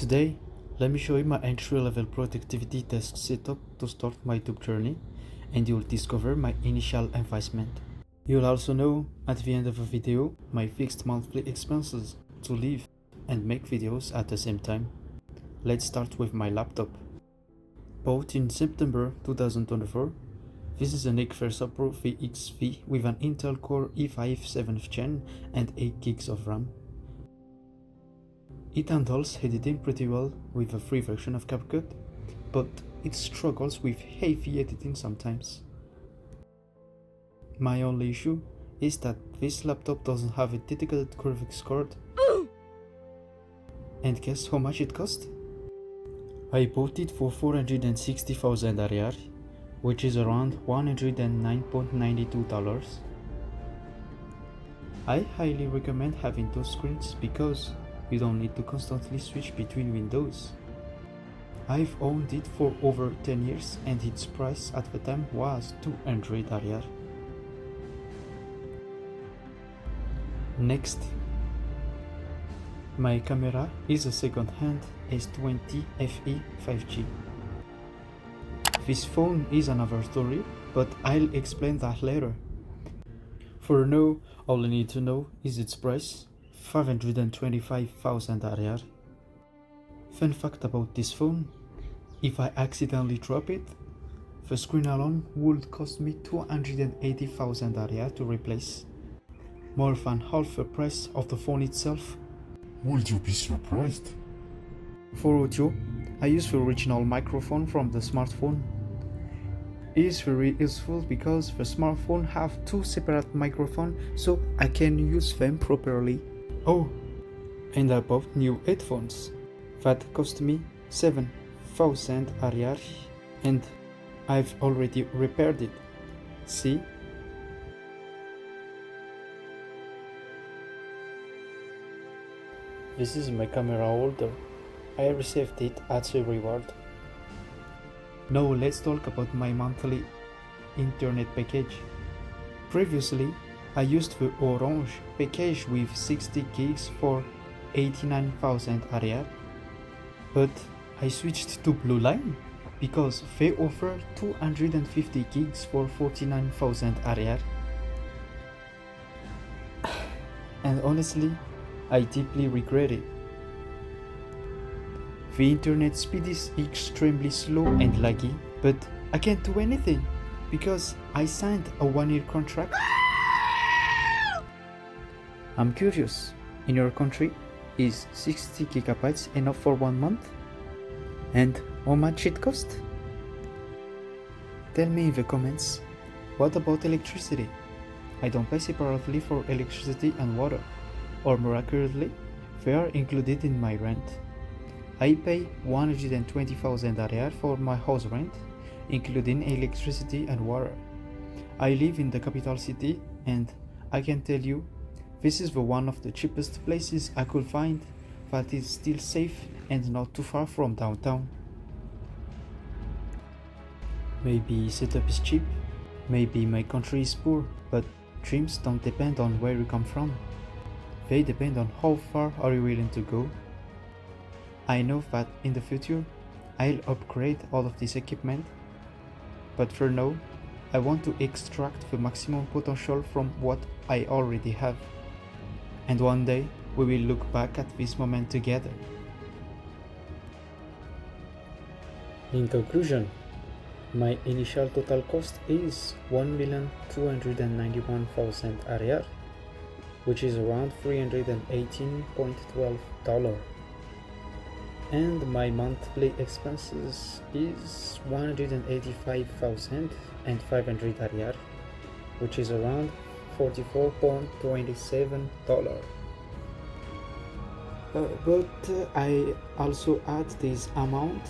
Today, let me show you my entry-level productivity desk setup to start my YouTube journey, and you'll discover my initial investment. You'll also know at the end of the video my fixed monthly expenses to live and make videos at the same time. Let's start with my laptop. Bought in September 2024, this is an Versa Pro VXV with an Intel Core i5 7th Gen and 8 gigs of RAM. It handles editing pretty well with a free version of CapCut, but it struggles with heavy editing sometimes. My only issue is that this laptop doesn't have a dedicated graphics card. And guess how much it cost? I bought it for 460,000 RR, which is around $109.92. I highly recommend having those screens because you don't need to constantly switch between windows. I've owned it for over 10 years and its price at the time was 200 RR. Next, my camera is a second-hand S20 FE 5G. This phone is another story, but I'll explain that later. For now, all I need to know is its price, 525,000 RR. Fun fact about this phone, if I accidentally drop it, the screen alone would cost me 280,000 RR to replace. More than half the price of the phone itself. Would you be surprised? For audio, I use the original microphone from the smartphone. It is very useful because the smartphone have two separate microphones, so I can use them properly. Oh, and I bought new headphones that cost me 7,000 RR and I've already repaired it. See? This is my camera holder. I received it as a reward. Now let's talk about my monthly internet package. Previously, I used the Orange package with 60 gigs for 89,000 RR, but I switched to Blue Line because they offer 250 gigs for 49,000 RR. And honestly, I deeply regret it. The internet speed is extremely slow and laggy, but I can't do anything because I signed a 1-year contract. I'm curious, in your country, is 60 gigabytes enough for 1 month? And how much it cost? Tell me in the comments. What about electricity? I don't pay separately for electricity and water, or more accurately, they are included in my rent. I pay 120,000 RR for my house rent, including electricity and water. I live in the capital city and I can tell you, this is one of the cheapest places I could find that is still safe and not too far from downtown. Maybe setup is cheap, maybe my country is poor, but dreams don't depend on where you come from. They depend on how far are you willing to go. I know that in the future, I'll upgrade all of this equipment, but for now, I want to extract the maximum potential from what I already have. And one day, we will look back at this moment together. In conclusion, my initial total cost is 1,291,000 RR, which is around $318.12. And my monthly expenses is 185,500 RR, which is around $44.27. But I also add this amount.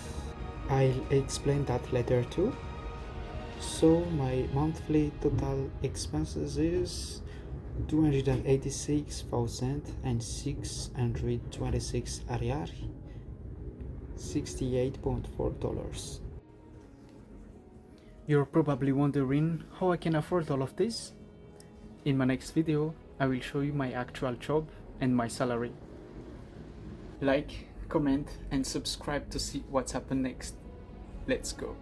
I'll explain that later too. So my monthly total expenses is 286,626 RR, $68.4. You're probably wondering how I can afford all of this? In my next video, I will show you my actual job and my salary. Like, comment, and subscribe to see what's happened next. Let's go.